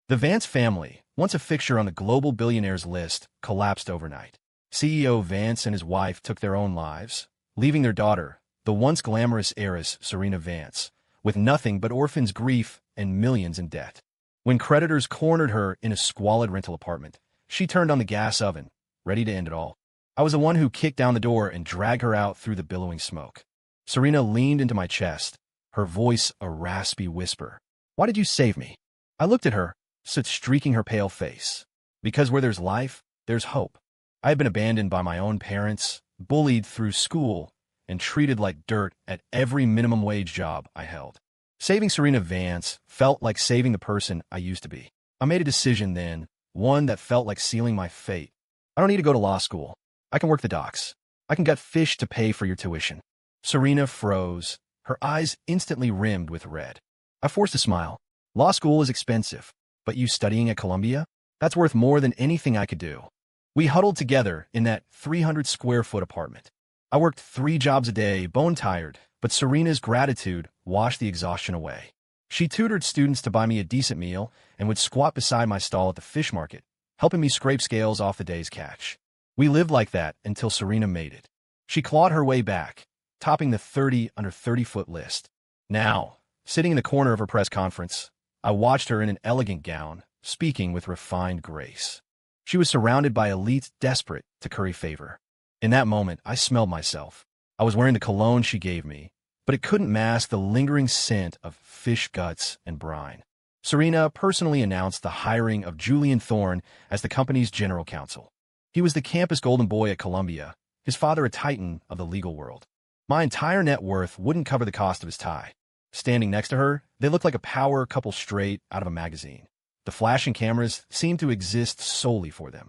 The Vance family, once a fixture on the global billionaires list, collapsed overnight. CEO Vance and his wife took their own lives, leaving their daughter, the once glamorous heiress Serena Vance, with nothing but orphans' grief and millions in debt. When creditors cornered her in a squalid rental apartment, she turned on the gas oven, ready to end it all. I was the one who kicked down the door and dragged her out through the billowing smoke. Serena leaned into my chest, her voice a raspy whisper. "Why did you save me?" I looked at her, streaking her pale face. Because where there's life, there's hope. I had been abandoned by my own parents, bullied through school, and treated like dirt at every minimum wage job I held. Saving Serena Vance felt like saving the person I used to be. I made a decision then, one that felt like sealing my fate. I don't need to go to law school. I can work the docks. I can gut fish to pay for your tuition. Serena froze, her eyes instantly rimmed with red. I forced a smile. Law school is expensive, but you studying at Columbia? That's worth more than anything I could do. We huddled together in that 300-square-foot apartment. I worked 3 jobs a day, bone-tired, but Serena's gratitude washed the exhaustion away. She tutored students to buy me a decent meal and would squat beside my stall at the fish market, helping me scrape scales off the day's catch. We lived like that until Serena made it. She clawed her way back, topping the 30 under 30-foot list. Now, sitting in the corner of her press conference, I watched her in an elegant gown, speaking with refined grace. She was surrounded by elites desperate to curry favor. In that moment, I smelled myself. I was wearing the cologne she gave me, but it couldn't mask the lingering scent of fish guts and brine. Serena personally announced the hiring of Julian Thorne as the company's general counsel. He was the campus golden boy at Columbia, his father a titan of the legal world. My entire net worth wouldn't cover the cost of his tie. Standing next to her, they looked like a power couple straight out of a magazine. The flashing cameras seemed to exist solely for them.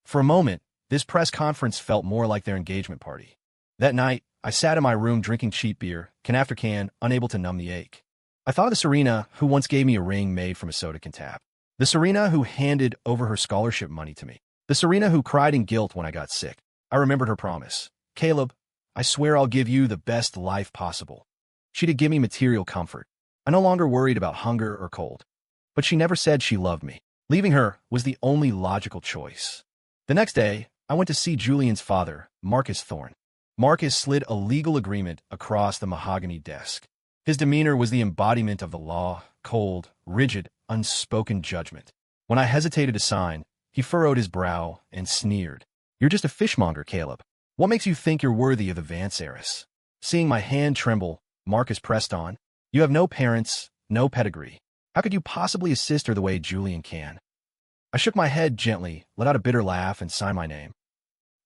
For a moment, this press conference felt more like their engagement party. That night, I sat in my room drinking cheap beer, can after can, unable to numb the ache. I thought of the Serena who once gave me a ring made from a soda can tap. The Serena who handed over her scholarship money to me. The Serena who cried in guilt when I got sick. I remembered her promise. "Caleb, I swear I'll give you the best life possible." She'd give me material comfort. I no longer worried about hunger or cold. But she never said she loved me. Leaving her was the only logical choice. The next day, I went to see Julian's father, Marcus Thorne. Marcus slid a legal agreement across the mahogany desk. His demeanor was the embodiment of the law, cold, rigid, unspoken judgment. When I hesitated to sign, he furrowed his brow and sneered. "You're just a fishmonger, Caleb. What makes you think you're worthy of the Vance heiress?" Seeing my hand tremble, Marcus pressed on. "You have no parents, no pedigree. How could you possibly assist her the way Julian can?" I shook my head gently, let out a bitter laugh, and signed my name.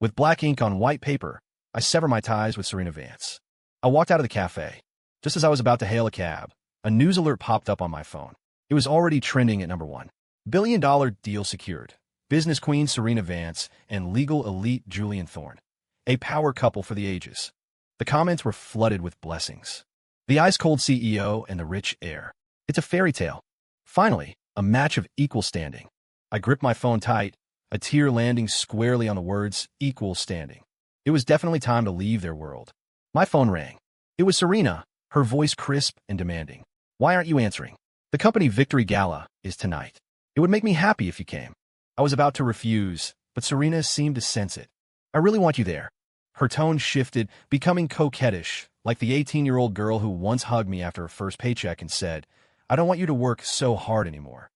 With black ink on white paper, I severed my ties with Serena Vance. I walked out of the cafe. Just as I was about to hail a cab, a news alert popped up on my phone. It was already trending at #1. Billion-dollar deal secured. Business queen Serena Vance and legal elite Julian Thorne. A power couple for the ages. The comments were flooded with blessings. The ice-cold CEO and the rich heir. It's a fairy tale. Finally, a match of equal standing. I gripped my phone tight, a tear landing squarely on the words equal standing. It was definitely time to leave their world. My phone rang. It was Serena, her voice crisp and demanding. "Why aren't you answering? The company Victory Gala is tonight. It would make me happy if you came." I was about to refuse, but Serena seemed to sense it. "I really want you there." Her tone shifted, becoming coquettish, like the 18-year-old girl who once hugged me after her first paycheck and said, "I don't want you to work so hard anymore."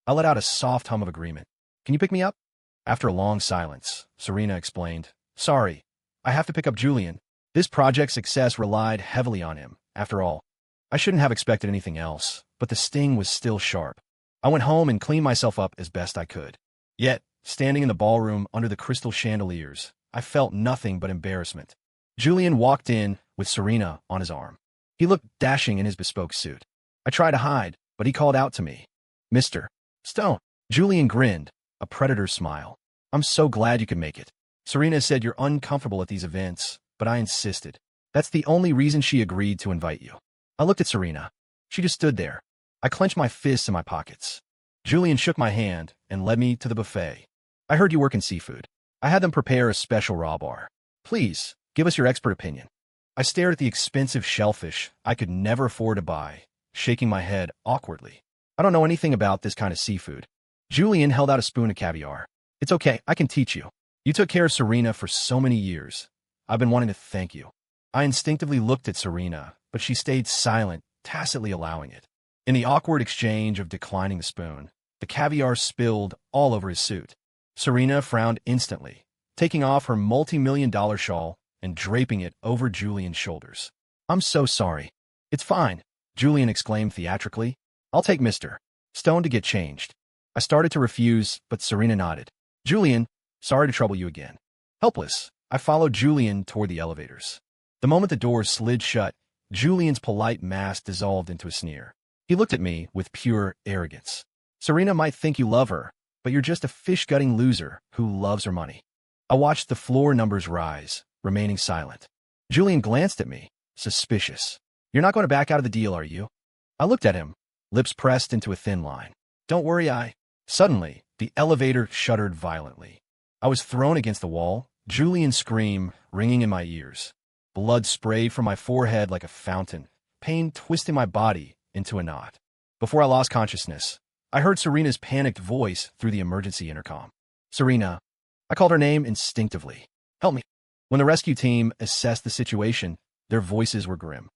I let out a soft hum of agreement. "Can you pick me up?" After a long silence, Serena explained, "Sorry, I have to pick up Julian. This project's success relied heavily on him. After all, I shouldn't have expected anything else, but the sting was still sharp." I went home and cleaned myself up as best I could. Yet, standing in the ballroom under the crystal chandeliers, I felt nothing but embarrassment. Julian walked in with Serena on his arm. He looked dashing in his bespoke suit. I tried to hide, but he called out to me, "Mr. Stone." Julian grinned, a predator's smile. "I'm so glad you could make it. Serena said you're uncomfortable at these events, but I insisted. That's the only reason she agreed to invite you." I looked at Serena. She just stood there. I clenched my fists in my pockets. Julian shook my hand and led me to the buffet. "I heard you work in seafood. I had them prepare a special raw bar. Please, give us your expert opinion." I stared at the expensive shellfish I could never afford to buy, shaking my head awkwardly. "I don't know anything about this kind of seafood. Julian held out a spoon of caviar. It's okay, I can teach you. You took care of Serena for so many years. I've been wanting to thank you. I instinctively looked at Serena, but she stayed silent, tacitly allowing it. In the awkward exchange of declining the spoon, the caviar spilled all over his suit. Serena frowned instantly, taking off her multi-million-dollar shawl and draping it over Julian's shoulders. I'm so sorry. It's fine, Julian exclaimed theatrically. I'll take Mr. Stone to get changed. I started to refuse, but Serena nodded. Julian, sorry to trouble you again. Helpless, I followed Julian toward the elevators. The moment the doors slid shut, Julian's polite mask dissolved into a sneer. He looked at me with pure arrogance. Serena might think you love her, but you're just a fish-gutting loser who loves her money. I watched the floor numbers rise, remaining silent. Julian glanced at me, suspicious. You're not going to back out of the deal, are you? I looked at him, lips pressed into a thin line. Don't worry, Suddenly, the elevator shuddered violently. I was thrown against the wall, Julian's scream ringing in my ears. Blood sprayed from my forehead like a fountain, pain twisting my body into a knot. Before I lost consciousness, I heard Serena's panicked voice through the emergency intercom. Serena. I called her name instinctively. Help me. When the rescue team assessed the situation, their voices were grim.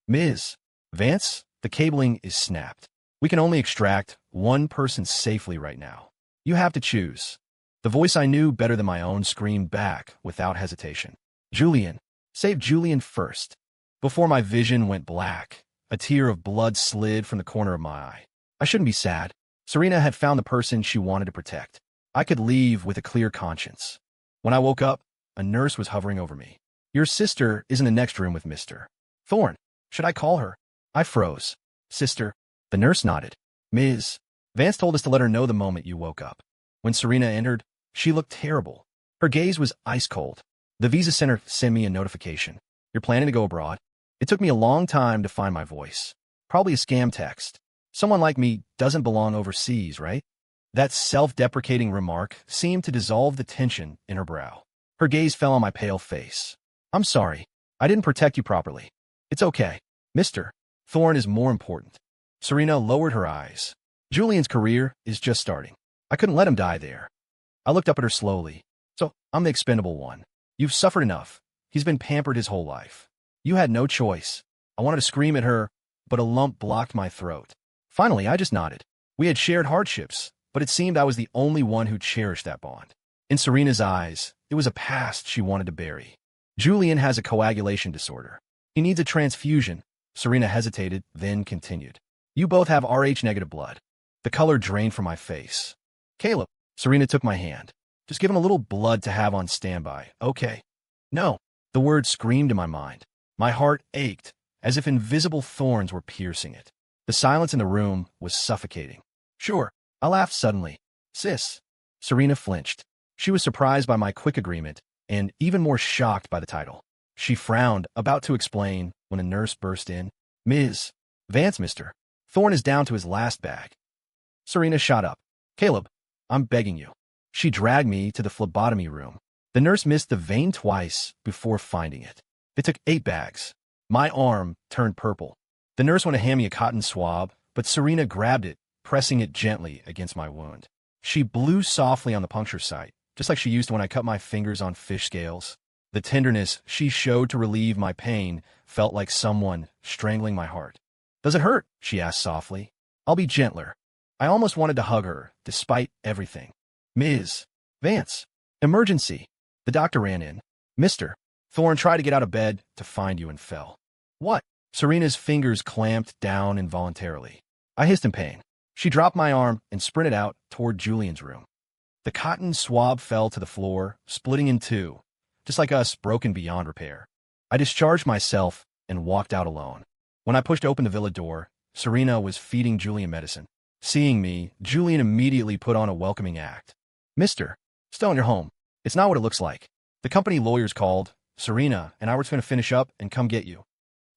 Ms. Vance, the cabling is snapped. We can only extract one person safely right now. You have to choose. The voice I knew better than my own screamed back without hesitation. Julian. Save Julian first. Before my vision went black, a tear of blood slid from the corner of my eye. I shouldn't be sad. Serena had found the person she wanted to protect. I could leave with a clear conscience. When I woke up, a nurse was hovering over me. Your sister is in the next room with Mr. Thorne. Should I call her? I froze. Sister. The nurse nodded. Ms. Vance told us to let her know the moment you woke up. When Serena entered, she looked terrible. Her gaze was ice cold. The visa center sent me a notification. You're planning to go abroad? It took me a long time to find my voice. Probably a scam text. Someone like me doesn't belong overseas, right? That self-deprecating remark seemed to dissolve the tension in her brow. Her gaze fell on my pale face. I'm sorry. I didn't protect you properly. It's okay. Mr. Thorne is more important. Serena lowered her eyes. Julian's career is just starting. I couldn't let him die there. I looked up at her slowly. So, I'm the expendable one. You've suffered enough. He's been pampered his whole life. You had no choice. I wanted to scream at her, but a lump blocked my throat. Finally, I just nodded. We had shared hardships, but it seemed I was the only one who cherished that bond. In Serena's eyes, it was a past she wanted to bury. Julian has a coagulation disorder. He needs a transfusion. Serena hesitated, then continued. You both have Rh-negative blood. The color drained from my face. Caleb. Serena took my hand. Just give him a little blood to have on standby, okay? No. The word screamed in my mind. My heart ached, as if invisible thorns were piercing it. The silence in the room was suffocating. Sure. I laughed suddenly. Sis. Serena flinched. She was surprised by my quick agreement, and even more shocked by the title. She frowned, about to explain, when a nurse burst in. Ms. Vance, Mr. Thorne is down to his last bag. Serena shot up. Caleb, I'm begging you. She dragged me to the phlebotomy room. The nurse missed the vein twice before finding it. They took 8 bags. My arm turned purple. The nurse went to hand me a cotton swab, but Serena grabbed it, pressing it gently against my wound. She blew softly on the puncture site, just like she used when I cut my fingers on fish scales. The tenderness she showed to relieve my pain felt like someone strangling my heart. Does it hurt? She asked softly. I'll be gentler. I almost wanted to hug her, despite everything. Ms. Vance. Emergency. The doctor ran in. Mr. Thorne tried to get out of bed to find you and fell. What? Serena's fingers clamped down involuntarily. I hissed in pain. She dropped my arm and sprinted out toward Julian's room. The cotton swab fell to the floor, splitting in two, just like us, broken beyond repair. I discharged myself and walked out alone. When I pushed open the villa door, Serena was feeding Julian medicine. Seeing me, Julian immediately put on a welcoming act. Mr. Stone, you're home. It's not what it looks like. The company lawyers called. Serena and I were going to finish up and come get you.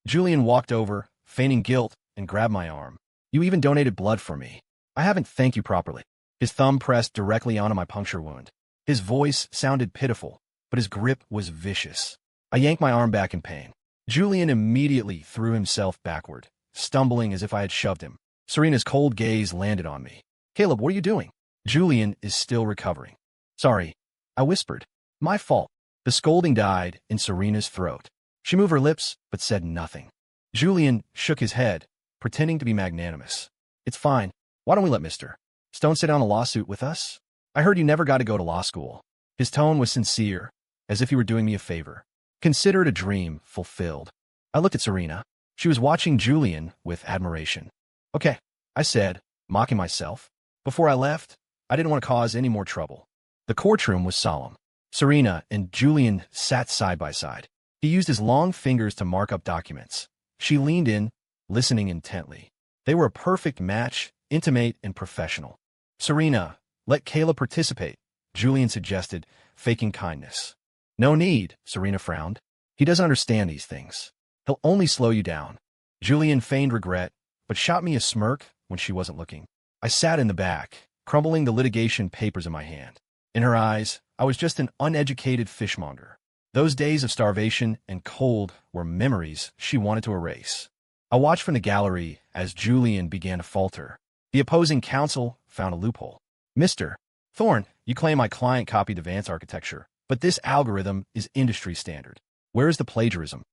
Julian walked over, feigning guilt, and grabbed my arm. You even donated blood for me. I haven't thanked you properly. His thumb pressed directly onto my puncture wound. His voice sounded pitiful, but his grip was vicious. I yanked my arm back in pain. Julian immediately threw himself backward, stumbling as if I had shoved him. Serena's cold gaze landed on me. Caleb, what are you doing? Julian is still recovering. Sorry, I whispered. My fault. The scolding died in Serena's throat. She moved her lips, but said nothing. Julian shook his head, pretending to be magnanimous. It's fine. Why don't we let Mr. Stone sit down a lawsuit with us? I heard you never got to go to law school. His tone was sincere, as if he were doing me a favor. Consider it a dream fulfilled. I looked at Serena. She was watching Julian with admiration. Okay, I said, mocking myself. Before I left, I didn't want to cause any more trouble. The courtroom was solemn. Serena and Julian sat side by side. He used his long fingers to mark up documents. She leaned in, listening intently. They were a perfect match, intimate and professional. Serena, let Caleb participate, Julian suggested, faking kindness. No need, Serena frowned. He doesn't understand these things. He'll only slow you down. Julian feigned regret, but shot me a smirk when she wasn't looking. I sat in the back, crumbling the litigation papers in my hand. In her eyes, I was just an uneducated fishmonger. Those days of starvation and cold were memories she wanted to erase. I watched from the gallery as Julian began to falter. The opposing counsel found a loophole. Mr. Thorne, you claim my client copied advanced architecture, but this algorithm is industry standard. Where is the plagiarism?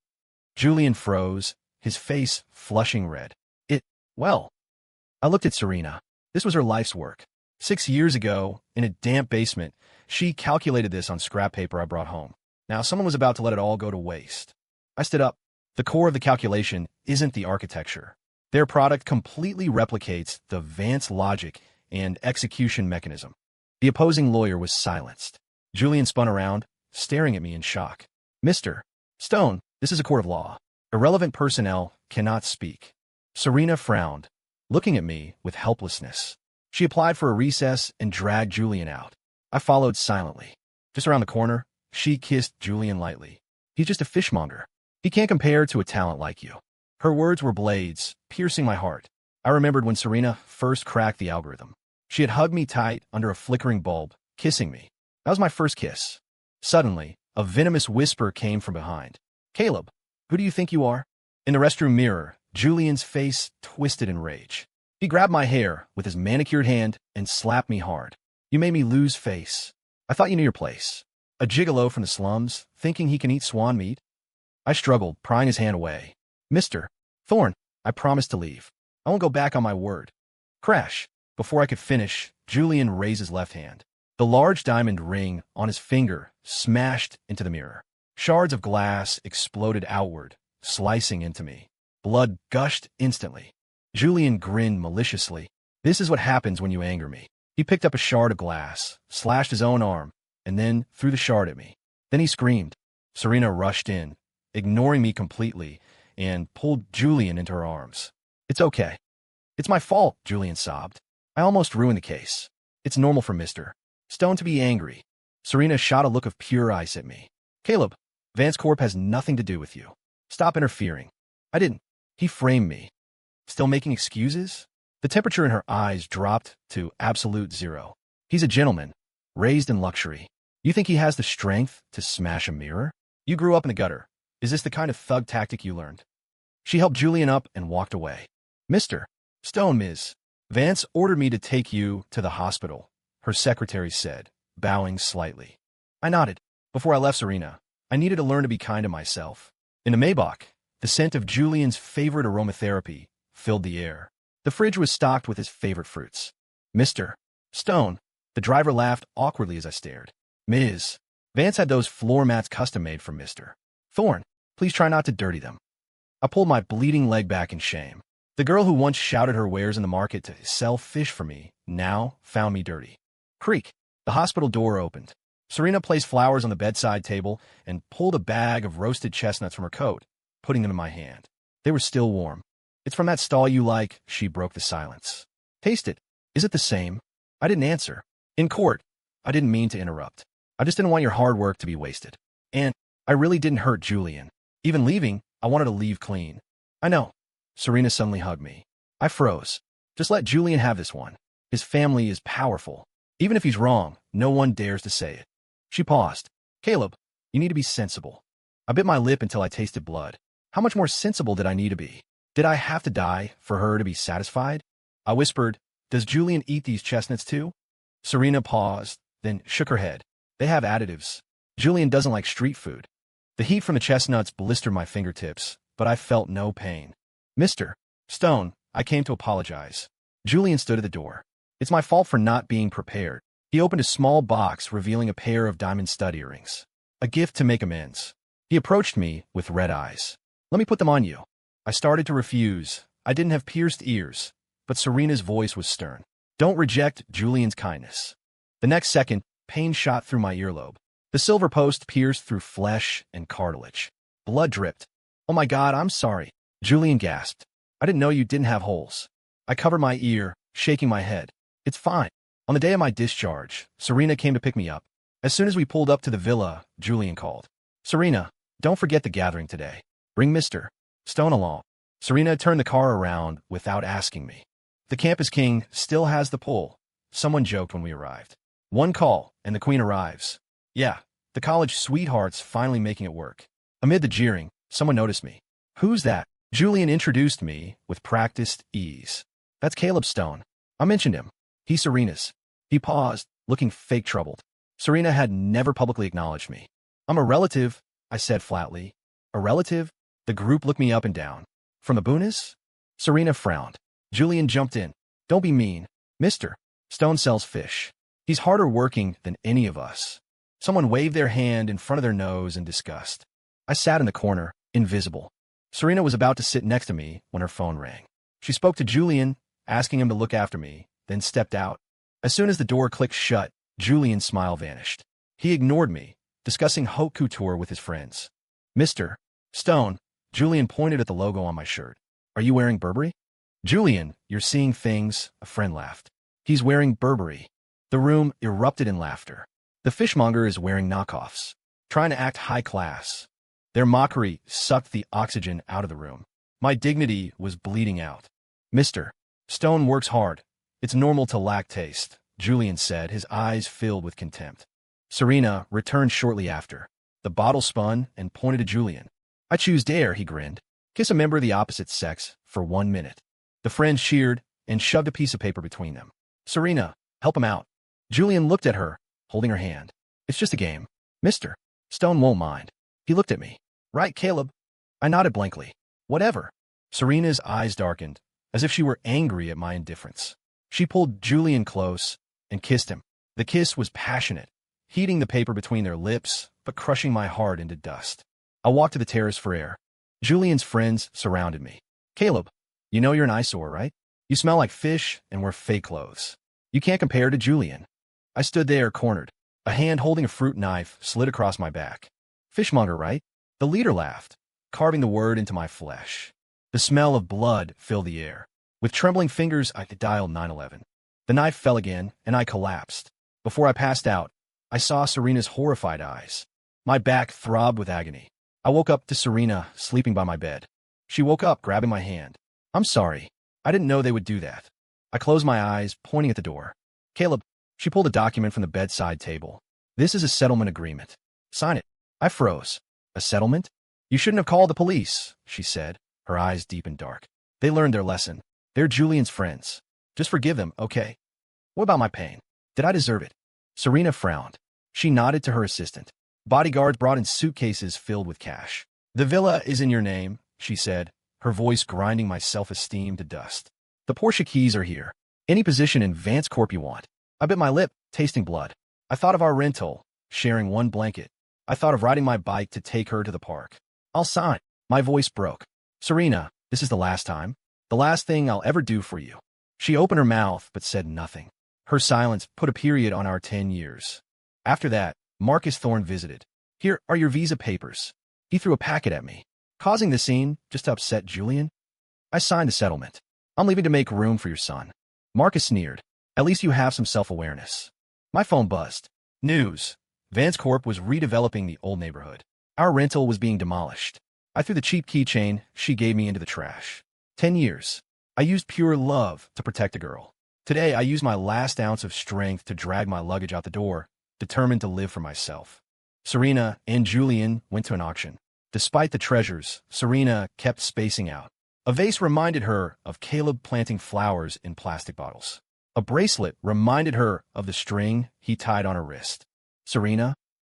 Julian froze, his face flushing red. Well, I looked at Serena. This was her life's work. 6 years ago, in a damp basement, she calculated this on scrap paper I brought home. Now someone was about to let it all go to waste. I stood up. The core of the calculation isn't the architecture. Their product completely replicates the Vance logic and execution mechanism. The opposing lawyer was silenced. Julian spun around, staring at me in shock. Mr. Stone, this is a court of law. Irrelevant personnel cannot speak. Serena frowned, looking at me with helplessness. She applied for a recess and dragged Julian out. I followed silently. Just around the corner, she kissed Julian lightly. He's just a fishmonger. He can't compare to a talent like you. Her words were blades, piercing my heart. I remembered when Serena first cracked the algorithm. She had hugged me tight under a flickering bulb, kissing me. That was my first kiss. Suddenly, a venomous whisper came from behind. Caleb, who do you think you are? In the restroom mirror, Julian's face twisted in rage. He grabbed my hair with his manicured hand and slapped me hard. You made me lose face. I thought you knew your place. A gigolo from the slums, thinking he can eat swan meat? I struggled, prying his hand away. Mr. Thorne, I promised to leave. I won't go back on my word. Crash. Before I could finish, Julian raised his left hand. The large diamond ring on his finger smashed into the mirror. Shards of glass exploded outward, slicing into me. Blood gushed instantly. Julian grinned maliciously. This is what happens when you anger me. He picked up a shard of glass, slashed his own arm, and then threw the shard at me. Then he screamed. Serena rushed in, ignoring me completely, and pulled Julian into her arms. It's okay. It's my fault, Julian sobbed. I almost ruined the case. It's normal for Mr. Stone to be angry. Serena shot a look of pure ice at me. Caleb, Vance Corp has nothing to do with you. Stop interfering. I didn't. He framed me. Still making excuses? The temperature in her eyes dropped to absolute zero. He's a gentleman, raised in luxury. You think he has the strength to smash a mirror? You grew up in the gutter. Is this the kind of thug tactic you learned? She helped Julian up and walked away. Mr. Stone, Ms. Vance ordered me to take you to the hospital, her secretary said, bowing slightly. I nodded. Before I left Serena, I needed to learn to be kind to myself. In the Maybach, the scent of Julian's favorite aromatherapy filled the air. The fridge was stocked with his favorite fruits. Mr. Stone, the driver laughed awkwardly as I stared. Ms. Vance had those floor mats custom-made for Mr. Thorne. Please try not to dirty them. I pulled my bleeding leg back in shame. The girl who once shouted her wares in the market to sell fish for me now found me dirty. Creak. The hospital door opened. Serena placed flowers on the bedside table and pulled a bag of roasted chestnuts from her coat, putting them in my hand. They were still warm. It's from that stall you like, she broke the silence. Taste it. Is it the same? I didn't answer. In court, I didn't mean to interrupt. I just didn't want your hard work to be wasted. And I really didn't hurt Julian. Even leaving, I wanted to leave clean. I know. Serena suddenly hugged me. I froze. Just let Julian have this one. His family is powerful. Even if he's wrong, no one dares to say it. She paused. Caleb, you need to be sensible. I bit my lip until I tasted blood. How much more sensible did I need to be? Did I have to die for her to be satisfied? I whispered, does Julian eat these chestnuts too? Serena paused, then shook her head. They have additives. Julian doesn't like street food. The heat from the chestnuts blistered my fingertips, but I felt no pain. Mr. Stone, I came to apologize. Julian stood at the door. It's my fault for not being prepared. He opened a small box revealing a pair of diamond stud earrings. A gift to make amends. He approached me with red eyes. Let me put them on you. I started to refuse. I didn't have pierced ears, but Serena's voice was stern. Don't reject Julian's kindness. The next second, pain shot through my earlobe. The silver post pierced through flesh and cartilage. Blood dripped. Oh my God, I'm sorry. Julian gasped. I didn't know you didn't have holes. I covered my ear, shaking my head. It's fine. On the day of my discharge, Serena came to pick me up. As soon as we pulled up to the villa, Julian called. Serena, don't forget the gathering today. Bring Mr. Stone along. Serena turned the car around without asking me. The campus king still has the pull. Someone joked when we arrived. One call, and the queen arrives. Yeah, the college sweetheart's finally making it work. Amid the jeering, someone noticed me. Who's that? Julian introduced me with practiced ease. That's Caleb Stone. I mentioned him. He's Serena's. He paused, looking fake troubled. Serena had never publicly acknowledged me. I'm a relative, I said flatly. A relative? The group looked me up and down. From the Boonas? Serena frowned. Julian jumped in. Don't be mean. Mr. Stone sells fish. He's harder working than any of us. Someone waved their hand in front of their nose in disgust. I sat in the corner, invisible. Serena was about to sit next to me when her phone rang. She spoke to Julian, asking him to look after me, then stepped out. As soon as the door clicked shut, Julian's smile vanished. He ignored me, discussing haute couture with his friends. Mr. Stone, Julian pointed at the logo on my shirt. Are you wearing Burberry? Julian, you're seeing things, a friend laughed. He's wearing Burberry. The room erupted in laughter. The fishmonger is wearing knockoffs, trying to act high class. Their mockery sucked the oxygen out of the room. My dignity was bleeding out. Mr. Stone works hard. It's normal to lack taste, Julian said, his eyes filled with contempt. Serena returned shortly after. The bottle spun and pointed to Julian. I choose dare, he grinned. Kiss a member of the opposite sex for 1 minute. The friends cheered and shoved a piece of paper between them. Serena, help him out. Julian looked at her, holding her hand. It's just a game. Mr. Stone won't mind. He looked at me. Right, Caleb? I nodded blankly. Whatever. Serena's eyes darkened, as if she were angry at my indifference. She pulled Julian close and kissed him. The kiss was passionate, heating the paper between their lips, but crushing my heart into dust. I walked to the terrace for air. Julian's friends surrounded me. Caleb, you know you're an eyesore, right? You smell like fish and wear fake clothes. You can't compare to Julian. I stood there, cornered. A hand holding a fruit knife slid across my back. Fishmonger, right? The leader laughed, carving the word into my flesh. The smell of blood filled the air. With trembling fingers, I dialed 911. The knife fell again, and I collapsed. Before I passed out, I saw Serena's horrified eyes. My back throbbed with agony. I woke up to Serena sleeping by my bed. She woke up, grabbing my hand. I'm sorry. I didn't know they would do that. I closed my eyes, pointing at the door. Caleb, she pulled a document from the bedside table. This is a settlement agreement. Sign it. I froze. A settlement? You shouldn't have called the police, she said, her eyes deep and dark. They learned their lesson. They're Julian's friends. Just forgive them, okay? What about my pain? Did I deserve it? Serena frowned. She nodded to her assistant. Bodyguards brought in suitcases filled with cash. The villa is in your name, she said, her voice grinding my self-esteem to dust. The Porsche keys are here. Any position in Vance Corp you want. I bit my lip, tasting blood. I thought of our rental, sharing one blanket. I thought of riding my bike to take her to the park. I'll sign. My voice broke. Serena, this is the last time. The last thing I'll ever do for you. She opened her mouth but said nothing. Her silence put a period on our 10 years. After that, Marcus Thorne visited. Here are your visa papers. He threw a packet at me, causing the scene just to upset Julian. I signed the settlement. I'm leaving to make room for your son. Marcus sneered. At least you have some self-awareness. My phone buzzed. News. Vance Corp was redeveloping the old neighborhood. Our rental was being demolished. I threw the cheap keychain she gave me into the trash. 10 years. I used pure love to protect a girl. Today, I use my last ounce of strength to drag my luggage out the door, determined to live for myself. Serena and Julian went to an auction. Despite the treasures, Serena kept spacing out. A vase reminded her of Caleb planting flowers in plastic bottles. A bracelet reminded her of the string he tied on her wrist. Serena?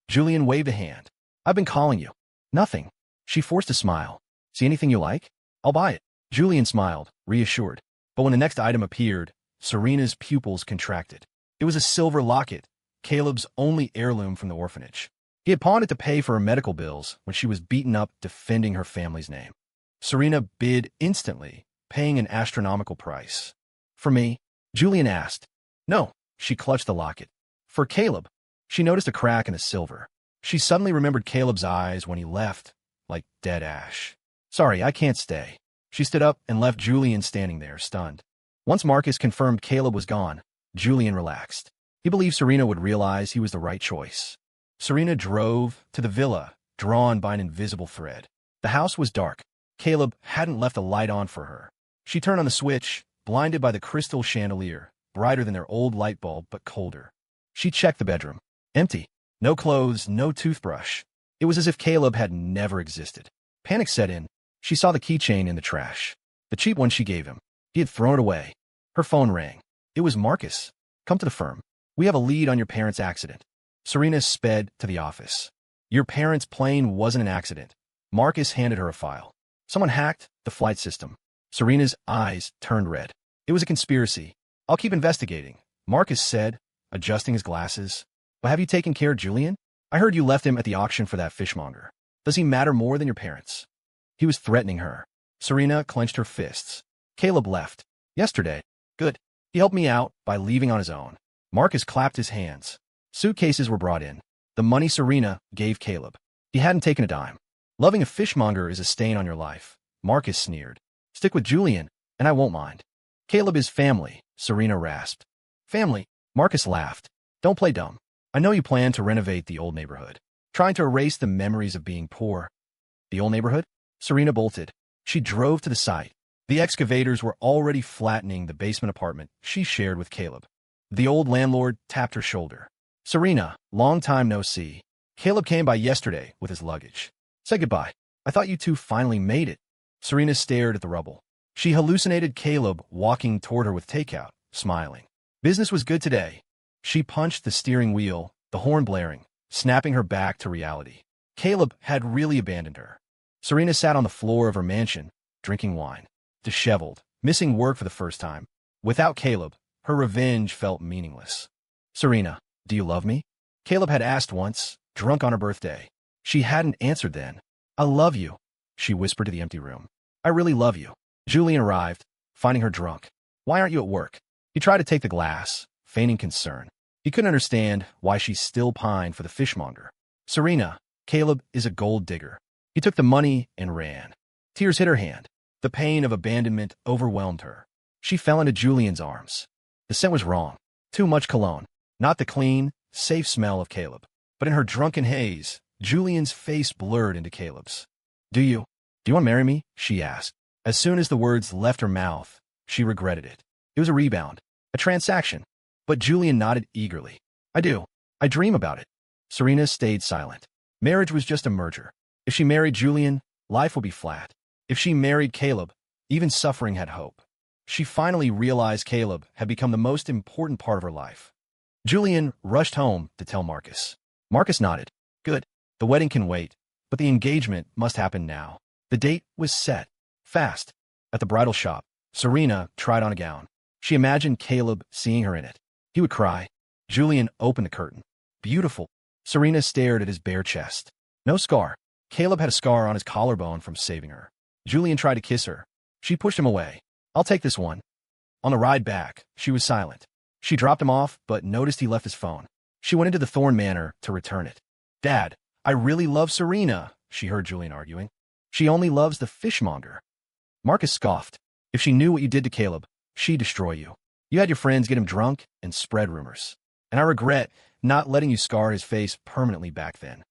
Julian waved a hand. I've been calling you. Nothing. She forced a smile. See anything you like? I'll buy it. Julian smiled, reassured. But when the next item appeared, Serena's pupils contracted. It was a silver locket, Caleb's only heirloom from the orphanage. He had pawned it to pay for her medical bills when she was beaten up defending her family's name. Serena bid instantly, paying an astronomical price. For me? Julian asked. No, she clutched the locket. For Caleb. She noticed a crack in the silver. She suddenly remembered Caleb's eyes when he left, like dead ash. Sorry, I can't stay. She stood up and left Julian standing there, stunned. Once Marcus confirmed Caleb was gone, Julian relaxed. He believed Serena would realize he was the right choice. Serena drove to the villa, drawn by an invisible thread. The house was dark. Caleb hadn't left a light on for her. She turned on the switch, blinded by the crystal chandelier, brighter than their old light bulb but colder. She checked the bedroom. Empty. No clothes, no toothbrush. It was as if Caleb had never existed. Panic set in. She saw the keychain in the trash. The cheap one she gave him. He had thrown it away. Her phone rang. It was Marcus. Come to the firm. We have a lead on your parents' accident. Serena sped to the office. Your parents' plane wasn't an accident. Marcus handed her a file. Someone hacked the flight system. Serena's eyes turned red. It was a conspiracy. I'll keep investigating, Marcus said, adjusting his glasses. But have you taken care of Julian? I heard you left him at the auction for that fishmonger. Does he matter more than your parents? He was threatening her. Serena clenched her fists. Caleb left. Yesterday. Good. He helped me out by leaving on his own. Marcus clapped his hands. Suitcases were brought in. The money Serena gave Caleb. He hadn't taken a dime. Loving a fishmonger is a stain on your life. Marcus sneered. Stick with Julian, and I won't mind. Caleb is family, Serena rasped. Family, Marcus laughed. Don't play dumb. I know you plan to renovate the old neighborhood, trying to erase the memories of being poor. The old neighborhood? Serena bolted. She drove to the site. The excavators were already flattening the basement apartment she shared with Caleb. The old landlord tapped her shoulder. Serena, long time no see. Caleb came by yesterday with his luggage. Say goodbye. I thought you two finally made it. Serena stared at the rubble. She hallucinated Caleb walking toward her with takeout, smiling. Business was good today. She punched the steering wheel, the horn blaring, snapping her back to reality. Caleb had really abandoned her. Serena sat on the floor of her mansion, drinking wine, disheveled, missing work for the first time. Without Caleb, her revenge felt meaningless. Serena, do you love me? Caleb had asked once, drunk on her birthday. She hadn't answered then. I love you, she whispered to the empty room. I really love you. Julian arrived, finding her drunk. Why aren't you at work? He tried to take the glass, feigning concern. He couldn't understand why she still pined for the fishmonger. Serena, Caleb is a gold digger. He took the money and ran. Tears hit her hand. The pain of abandonment overwhelmed her. She fell into Julian's arms. The scent was wrong. Too much cologne. Not the clean, safe smell of Caleb. But in her drunken haze, Julian's face blurred into Caleb's. Do you want to marry me? She asked. As soon as the words left her mouth, she regretted it. It was a rebound. A transaction. But Julian nodded eagerly. I do. I dream about it. Serena stayed silent. Marriage was just a merger. If she married Julian, life would be flat. If she married Caleb, even suffering had hope. She finally realized Caleb had become the most important part of her life. Julian rushed home to tell Marcus. Marcus nodded. Good. The wedding can wait, but the engagement must happen now. The date was set. Fast. At the bridal shop, Serena tried on a gown. She imagined Caleb seeing her in it. He would cry. Julian opened the curtain. Beautiful. Serena stared at his bare chest. No scar. Caleb had a scar on his collarbone from saving her. Julian tried to kiss her. She pushed him away. I'll take this one. On the ride back, she was silent. She dropped him off, but noticed he left his phone. She went into the Thorn Manor to return it. Dad, I really love Serena, she heard Julian arguing. She only loves the fishmonger. Marcus scoffed. If she knew what you did to Caleb, she'd destroy you. You had your friends get him drunk and spread rumors. And I regret not letting you scar his face permanently back then.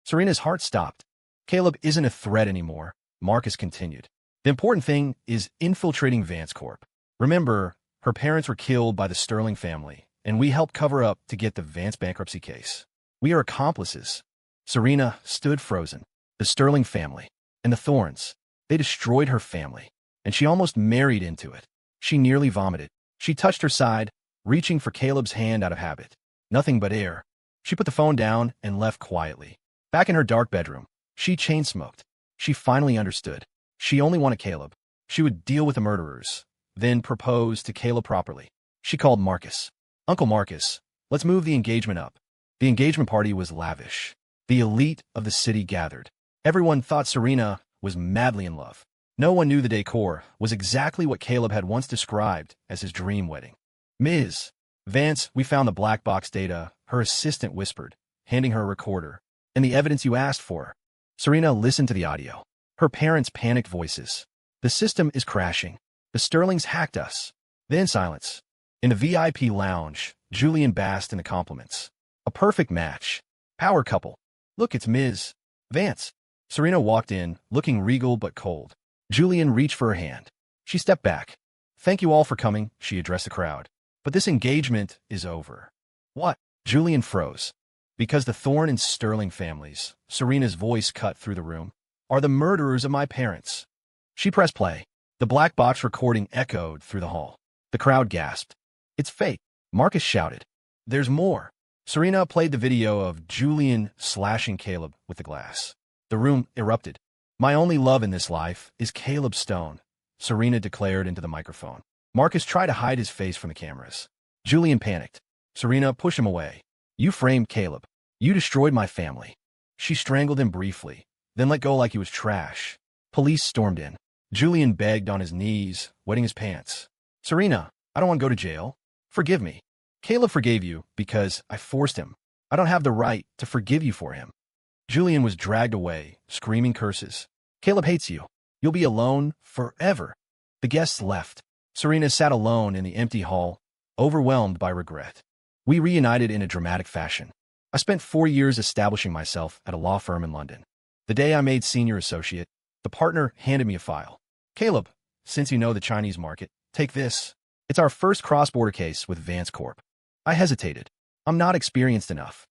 Serena's heart stopped. Caleb isn't a threat anymore, Marcus continued. The important thing is infiltrating Vance Corp. Remember, her parents were killed by the Sterling family, and we helped cover up to get the Vance bankruptcy case. We are accomplices. Serena stood frozen. The Sterling family and the Thorns, they destroyed her family, and she almost married into it. She nearly vomited. She touched her side, reaching for Caleb's hand out of habit. Nothing but air. She put the phone down and left quietly. Back in her dark bedroom, she chain-smoked. She finally understood. She only wanted Caleb. She would deal with the murderers, then propose to Caleb properly. She called Marcus. Uncle Marcus, let's move the engagement up. The engagement party was lavish. The elite of the city gathered. Everyone thought Serena was madly in love. No one knew the decor was exactly what Caleb had once described as his dream wedding. Ms. Vance, we found the black box data, her assistant whispered, handing her a recorder. And the evidence you asked for. Serena listened to the audio. Her parents' panicked voices. The system is crashing. The Sterlings hacked us. Then silence. In the VIP lounge, Julian basked in the compliments. A perfect match. Power couple. Look, it's Ms. Vance. Serena walked in, looking regal but cold. Julian reached for her hand. She stepped back. Thank you all for coming, she addressed the crowd. But this engagement is over. What? Julian froze. Because the Thorne and Sterling families, Serena's voice cut through the room, are the murderers of my parents. She pressed play. The black box recording echoed through the hall. The crowd gasped. It's fake, Marcus shouted. There's more. Serena played the video of Julian slashing Caleb with the glass. The room erupted. My only love in this life is Caleb Stone, Serena declared into the microphone. Marcus tried to hide his face from the cameras. Julian panicked. Serena pushed him away. You framed Caleb. You destroyed my family. She strangled him briefly, then let go like he was trash. Police stormed in. Julian begged on his knees, wetting his pants. Serena, I don't want to go to jail. Forgive me. Caleb forgave you because I forced him. I don't have the right to forgive you for him. Julian was dragged away, screaming curses. Caleb hates you. You'll be alone forever. The guests left. Serena sat alone in the empty hall, overwhelmed by regret. We reunited in a dramatic fashion. I spent 4 years establishing myself at a law firm in London. The day I made senior associate, the partner handed me a file. Caleb, since you know the Chinese market, take this. It's our first cross-border case with Vance Corp. I hesitated. I'm not experienced enough.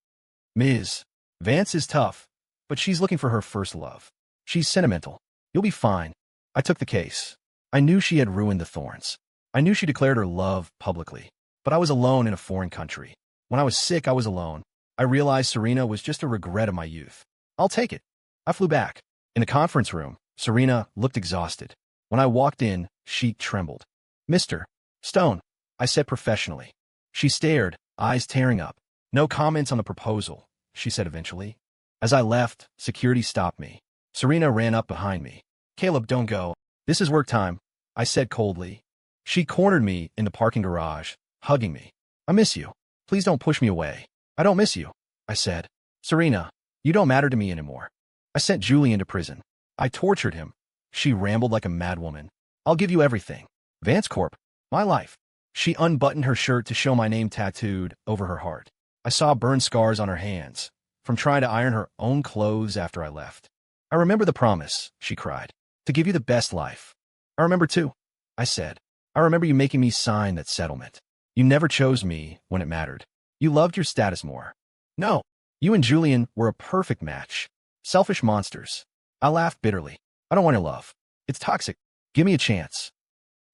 Ms. Vance is tough, but she's looking for her first love. She's sentimental. You'll be fine. I took the case. I knew she had ruined the Thorns. I knew she declared her love publicly. But I was alone in a foreign country. When I was sick, I was alone. I realized Serena was just a regret of my youth. I'll take it. I flew back. In the conference room, Serena looked exhausted. When I walked in, she trembled. Mr. Stone, I said professionally. She stared, eyes tearing up. No comments on the proposal, she said eventually. As I left, security stopped me. Serena ran up behind me. Caleb, don't go. This is work time, I said coldly. She cornered me in the parking garage, hugging me. I miss you. Please don't push me away. I don't miss you, I said. Serena, you don't matter to me anymore. I sent Julian to prison. I tortured him. She rambled like a madwoman. I'll give you everything. Vance Corp, my life. She unbuttoned her shirt to show my name tattooed over her heart. I saw burn scars on her hands, from trying to iron her own clothes after I left. I remember the promise, she cried, to give you the best life. I remember too, I said. I remember you making me sign that settlement. You never chose me when it mattered. You loved your status more. No, you and Julian were a perfect match. Selfish monsters. I laughed bitterly. I don't want your love. It's toxic. Give me a chance.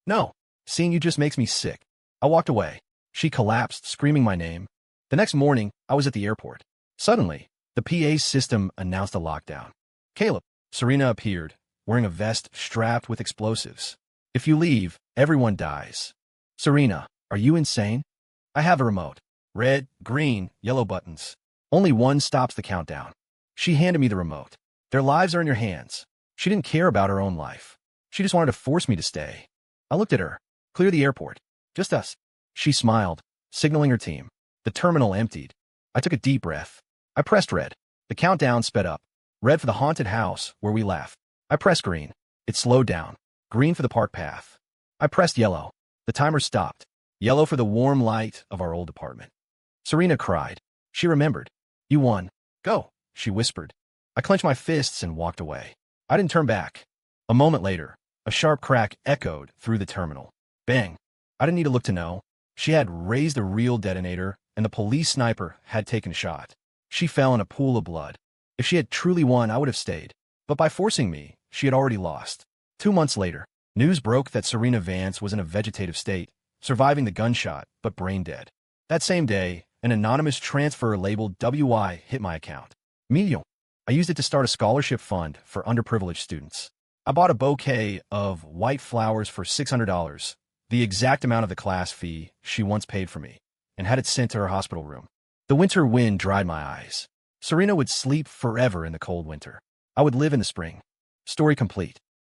No, seeing you just makes me sick. I walked away. She collapsed, screaming my name. The next morning, I was at the airport. Suddenly, the PA system announced a lockdown. Caleb, Serena appeared, wearing a vest strapped with explosives. If you leave, everyone dies. Serena, are you insane? I have a remote. Red, green, yellow buttons. Only one stops the countdown. She handed me the remote. Their lives are in your hands. She didn't care about her own life. She just wanted to force me to stay. I looked at her. Clear the airport. Just us. She smiled, signaling her team. The terminal emptied. I took a deep breath. I pressed red. The countdown sped up. Red for the haunted house where we left. I pressed green. It slowed down. Green for the park path. I pressed yellow. The timer stopped. Yellow for the warm light of our old apartment. Serena cried. She remembered. You won. Go, she whispered. I clenched my fists and walked away. I didn't turn back. A moment later, a sharp crack echoed through the terminal. Bang. I didn't need to look to know. She had raised the real detonator, and the police sniper had taken a shot. She fell in a pool of blood. If she had truly won, I would have stayed. But by forcing me, she had already lost. 2 months later, news broke that Serena Vance was in a vegetative state, surviving the gunshot, but brain dead. That same day, an anonymous transfer labeled WI hit my account. Million. I used it to start a scholarship fund for underprivileged students. I bought a bouquet of white flowers for $600, the exact amount of the class fee she once paid for me, and had it sent to her hospital room. The winter wind dried my eyes. Serena would sleep forever in the cold winter. I would live in the spring. Story complete.